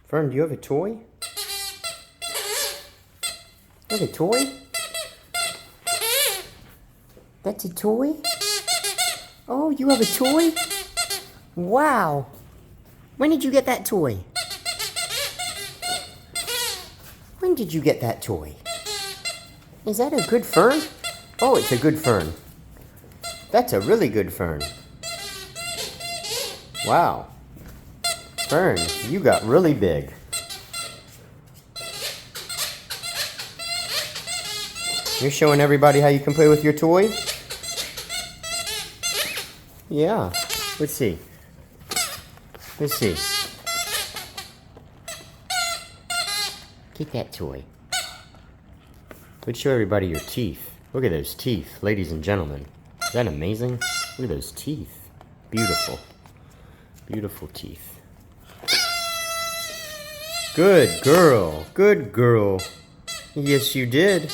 Fern, do you have a toy? You have a toy? That's a toy? Oh, you have a toy? Wow! When did you get that toy? When did you get that toy? Is that a good fern? Oh, it's a good fern. That's a really good fern. Wow. Fern, you got really big. You're showing everybody how you can play with your toy? Yeah. Let's see. Let's see. Get that toy. Let's show everybody your teeth. Look at those teeth, ladies and gentlemen. Is that amazing? Look at those teeth. Beautiful. Beautiful teeth. Good girl. Good girl. Yes, you did.